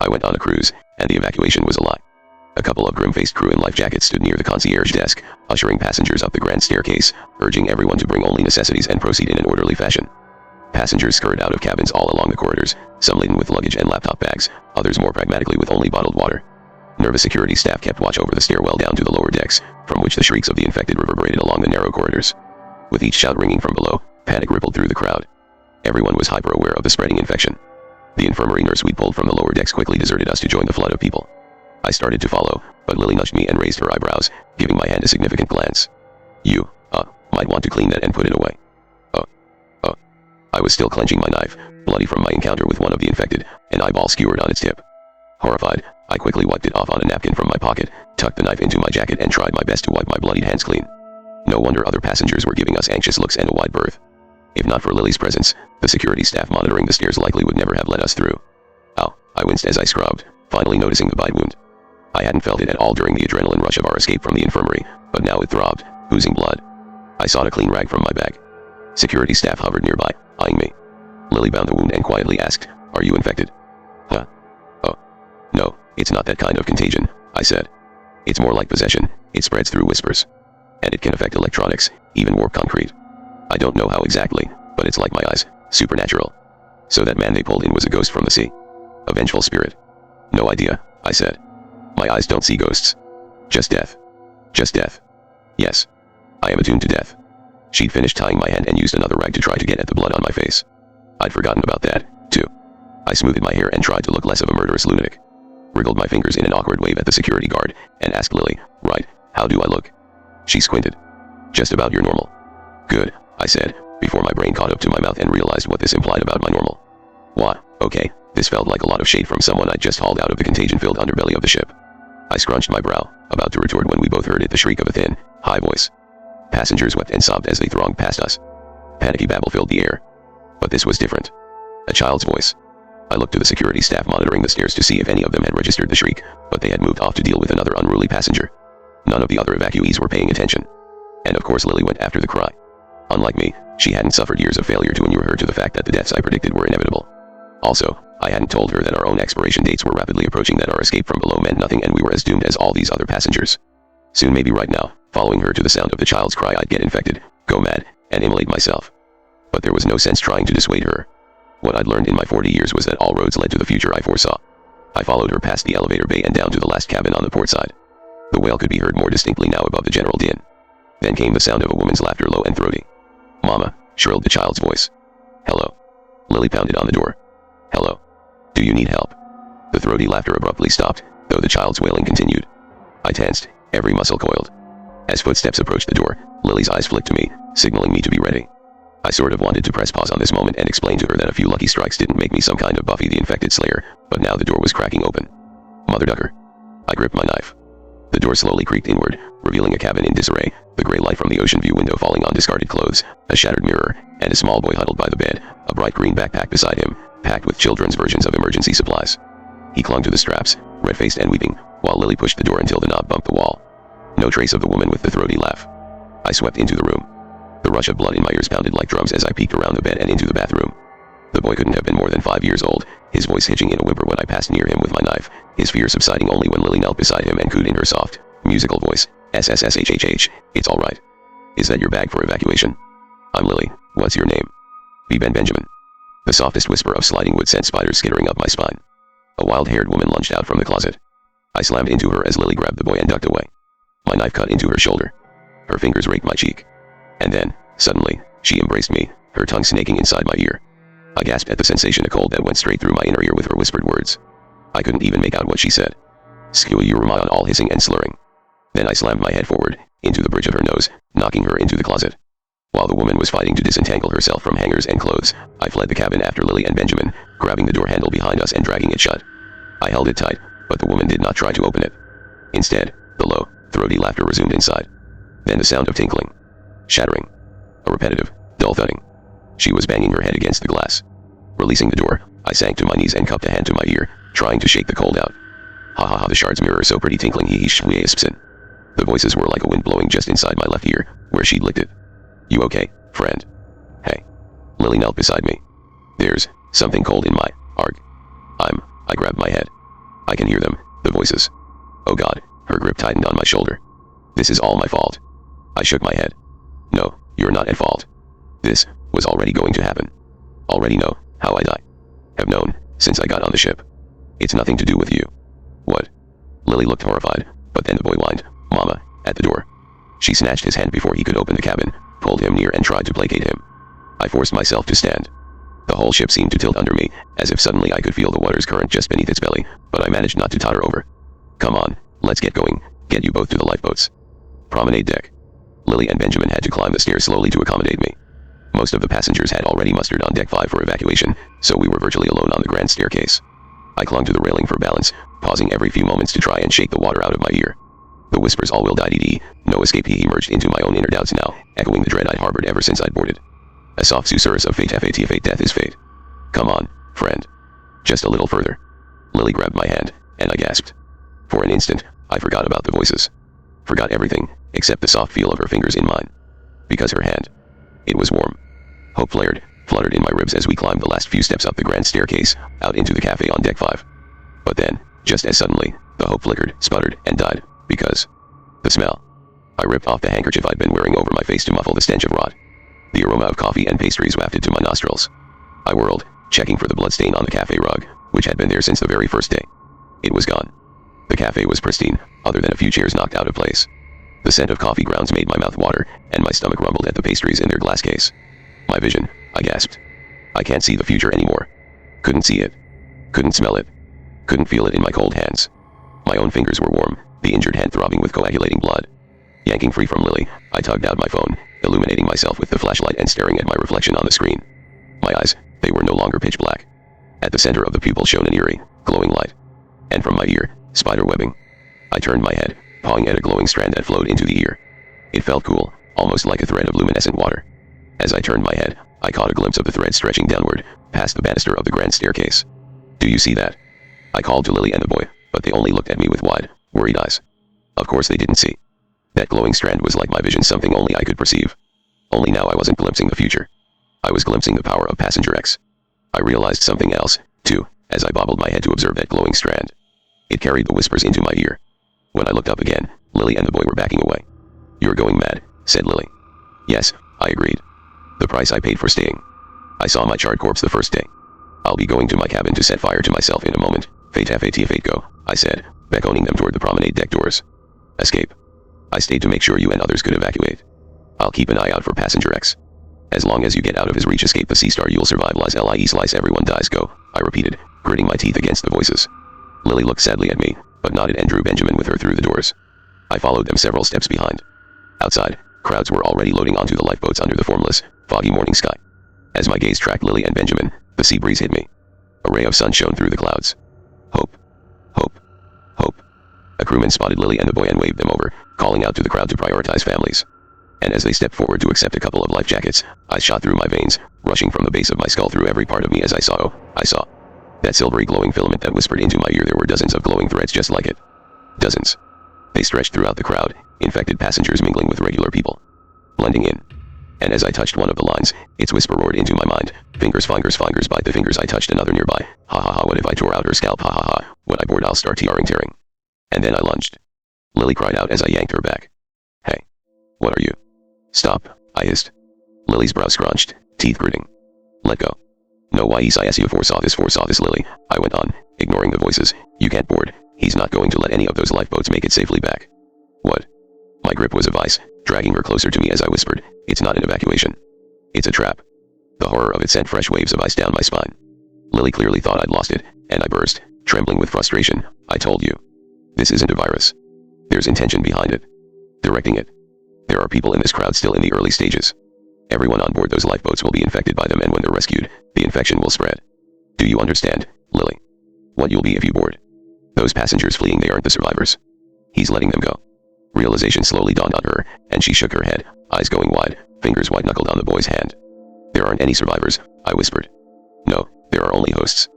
I went on a cruise, and the evacuation was a lie. A couple of grim-faced crew in life jackets stood near the concierge desk, ushering passengers up the grand staircase, urging everyone to bring only necessities and proceed in an orderly fashion. Passengers scurried out of cabins all along the corridors, some laden with luggage and laptop bags, others more pragmatically with only bottled water. Nervous security staff kept watch over the stairwell down to the lower decks, from which the shrieks of the infected reverberated along the narrow corridors. With each shout ringing from below, panic rippled through the crowd. Everyone was hyper-aware of the spreading infection. The infirmary nurse we'd pulled from the lower decks quickly deserted us to join the flood of people. I started to follow, but Lily nudged me and raised her eyebrows, giving my hand a significant glance. You, might want to clean that and put it away. I was still clenching my knife, bloody from my encounter with one of the infected, an eyeball skewered on its tip. Horrified, I quickly wiped it off on a napkin from my pocket, tucked the knife into my jacket and tried my best to wipe my bloodied hands clean. No wonder other passengers were giving us anxious looks and a wide berth. If not for Lily's presence, the security staff monitoring the stairs likely would never have let us through. Ow, I winced as I scrubbed, finally noticing the bite wound. I hadn't felt it at all during the adrenaline rush of our escape from the infirmary, but now it throbbed, oozing blood. I sought a clean rag from my bag. Security staff hovered nearby, eyeing me. Lily bound the wound and quietly asked, "Are you infected?" "Huh? Oh. No, it's not that kind of contagion," I said. "It's more like possession, it spreads through whispers. And it can affect electronics, even warp concrete. I don't know how exactly, but it's like my eyes, supernatural." "So that man they pulled in was a ghost from the sea? A vengeful spirit?" "No idea," I said. "My eyes don't see ghosts. Just death. Just death. Yes. I am attuned to death." She'd finished tying my hand and used another rag to try to get at the blood on my face. I'd forgotten about that, too. I smoothed my hair and tried to look less of a murderous lunatic. Wriggled my fingers in an awkward wave at the security guard, and asked Lily, "Right, how do I look?" She squinted. "Just about your normal." "Good," I said, before my brain caught up to my mouth and realized what this implied about my normal. "Why, okay," this felt like a lot of shade from someone I'd just hauled out of the contagion-filled underbelly of the ship. I scrunched my brow, about to retort when we both heard it, the shriek of a thin, high voice. Passengers wept and sobbed as they thronged past us. Panicky babble filled the air. But this was different. A child's voice. I looked to the security staff monitoring the stairs to see if any of them had registered the shriek, but they had moved off to deal with another unruly passenger. None of the other evacuees were paying attention. And of course Lily went after the cry. Unlike me, she hadn't suffered years of failure to inure her to the fact that the deaths I predicted were inevitable. Also, I hadn't told her that our own expiration dates were rapidly approaching, that our escape from below meant nothing and we were as doomed as all these other passengers. Soon, maybe right now, following her to the sound of the child's cry, I'd get infected, go mad, and immolate myself. But there was no sense trying to dissuade her. What I'd learned in my 40 years was that all roads led to the future I foresaw. I followed her past the elevator bay and down to the last cabin on the port side. The wail could be heard more distinctly now above the general din. Then came the sound of a woman's laughter, low and throaty. "Mama," shrilled the child's voice. "Hello." Lily pounded on the door. "Hello. Do you need help?" The throaty laughter abruptly stopped, though the child's wailing continued. I tensed, every muscle coiled. As footsteps approached the door, Lily's eyes flicked to me, signaling me to be ready. I sort of wanted to press pause on this moment and explain to her that a few lucky strikes didn't make me some kind of Buffy the Infected Slayer, but now the door was cracking open. Mother ducker. I gripped my knife. The door slowly creaked inward, revealing a cabin in disarray, the gray light from the ocean view window falling on discarded clothes, a shattered mirror, and a small boy huddled by the bed, a bright green backpack beside him, packed with children's versions of emergency supplies. He clung to the straps, red-faced and weeping, while Lily pushed the door until the knob bumped the wall. No trace of the woman with the throaty laugh. I swept into the room. The rush of blood in my ears pounded like drums as I peeked around the bed and into the bathroom. The boy couldn't have been more than 5 years old, his voice hitching in a whimper when I passed near him with my knife, his fear subsiding only when Lily knelt beside him and cooed in her soft, musical voice, "SSSHHH, it's all right. Is that your bag for evacuation?" "I'm Lily, what's your name?" "Ben Benjamin." The softest whisper of sliding wood sent spiders skittering up my spine. A wild-haired woman lunged out from the closet. I slammed into her as Lily grabbed the boy and ducked away. My knife cut into her shoulder. Her fingers raked my cheek. And then, suddenly, she embraced me, her tongue snaking inside my ear. I gasped at the sensation of cold that went straight through my inner ear with her whispered words. I couldn't even make out what she said. "Skew you on," all hissing and slurring. Then I slammed my head forward, into the bridge of her nose, knocking her into the closet. While the woman was fighting to disentangle herself from hangers and clothes, I fled the cabin after Lily and Benjamin, grabbing the door handle behind us and dragging it shut. I held it tight, but the woman did not try to open it. Instead, the low, throaty laughter resumed inside. Then the sound of tinkling. Shattering. A repetitive, dull thudding. She was banging her head against the glass. Releasing the door, I sank to my knees and cupped a hand to my ear, trying to shake the cold out. "Ha ha ha, the shard's mirror so pretty, tinkling he shwispsin." The voices were like a wind blowing just inside my left ear, where she'd licked it. "You okay, friend?" "Hey." Lily knelt beside me. "There's something cold in my arg." I grabbed my head. tightened on my shoulder. This is all my fault. I shook my head. No, you're not at fault. This was already going to happen. Already know how I die. Have known since I got on the ship. It's nothing to do with you. What? Lily looked horrified, but then the boy whined, Mama, at the door. She snatched his hand before he could open the cabin, pulled him near and tried to placate him. I forced myself to stand. The whole ship seemed to tilt under me, as if suddenly I could feel the water's current just beneath its belly, but I managed not to totter over. Come on, let's get going, get you both to the lifeboats. Promenade deck. Lily and Benjamin had to climb the stairs slowly to accommodate me. Most of the passengers had already mustered on deck 5 for evacuation, so we were virtually alone on the grand staircase. I clung to the railing for balance, pausing every few moments to try and shake the water out of my ear. The whispers all will die dee, no escape he emerged into my own inner doubts now, echoing the dread I'd harbored ever since I'd boarded. A soft susurrus of fate, fate, death is fate. Come on, friend. Just a little further. Lily grabbed my hand, and I gasped. For an instant, I forgot about the voices. Forgot everything, except the soft feel of her fingers in mine. Because her hand. It was warm. Hope fluttered in my ribs as we climbed the last few steps up the grand staircase, out into the cafe on deck 5. But then, just as suddenly, the hope flickered, sputtered, and died, because the smell. I ripped off the handkerchief I'd been wearing over my face to muffle the stench of rot. The aroma of coffee and pastries wafted to my nostrils. I whirled, checking for the bloodstain on the cafe rug, which had been there since the very first day. It was gone. The cafe was pristine, other than a few chairs knocked out of place. The scent of coffee grounds made my mouth water, and my stomach rumbled at the pastries in their glass case. My vision, I gasped. I can't see the future anymore. Couldn't see it. Couldn't smell it. Couldn't feel it in my cold hands. My own fingers were warm, the injured hand throbbing with coagulating blood. Yanking free from Lily, I tugged out my phone, illuminating myself with the flashlight and staring at my reflection on the screen. My eyes, they were no longer pitch black. At the center of the pupil shone an eerie, glowing light. And from my ear, spider webbing. I turned my head, pawing at a glowing strand that flowed into the ear. It felt cool, almost like a thread of luminescent water. As I turned my head, I caught a glimpse of the thread stretching downward, past the banister of the grand staircase. Do you see that? I called to Lily and the boy, but they only looked at me with wide, worried eyes. Of course they didn't see. That glowing strand was like my vision, something only I could perceive. Only now I wasn't glimpsing the future. I was glimpsing the power of Passenger X. I realized something else, too, as I bobbled my head to observe that glowing strand. It carried the whispers into my ear. When I looked up again, Lily and the boy were backing away. You're going mad, said Lily. Yes, I agreed. The price I paid for staying. I saw my charred corpse the first day. I'll be going to my cabin to set fire to myself in a moment. Fate go, I said, beckoning them toward the promenade deck doors. Escape. I stayed to make sure you and others could evacuate. I'll keep an eye out for Passenger X. As long as you get out of his reach, escape the Sea Star, you'll survive. Slice everyone dies, go, I repeated, gritting my teeth against the voices. Lily looked sadly at me, but nodded and drew Benjamin with her through the doors. I followed them several steps behind. Outside, crowds were already loading onto the lifeboats under the formless, foggy morning sky. As my gaze tracked Lily and Benjamin, the sea breeze hit me. A ray of sun shone through the clouds. Hope. Hope. Hope. A crewman spotted Lily and the boy and waved them over, calling out to the crowd to prioritize families. And as they stepped forward to accept a couple of life jackets, I shot through my veins, rushing from the base of my skull through every part of me as I saw that silvery glowing filament that whispered into my ear. There were dozens of glowing threads just like it. Dozens. They stretched throughout the crowd, infected passengers mingling with regular people. Blending in. And as I touched one of the lines, its whisper roared into my mind. Fingers bite the fingers. I touched another nearby. Ha ha ha, what if I tore out her scalp? Ha ha ha, when I board I'll start tearing. And then I lunged. Lily cried out as I yanked her back. Hey. What are you? Stop, I hissed. Lily's brow scrunched, teeth gritting. Let go. No, why you foresaw this, Lily, I went on, ignoring the voices. You can't board. He's not going to let any of those lifeboats make it safely back. What? My grip was a vice, dragging her closer to me as I whispered, it's not an evacuation. It's a trap. The horror of it sent fresh waves of ice down my spine. Lily clearly thought I'd lost it, and I burst, trembling with frustration. I told you. This isn't a virus. There's intention behind it. Directing it. There are people in this crowd still in the early stages. Everyone on board those lifeboats will be infected by them, and when they're rescued, the infection will spread. Do you understand, Lily? What you'll be if you board. Those passengers fleeing, they aren't the survivors. He's letting them go. Realization slowly dawned on her, and she shook her head, eyes going wide, fingers white-knuckled on the boy's hand. There aren't any survivors, I whispered. No, there are only hosts.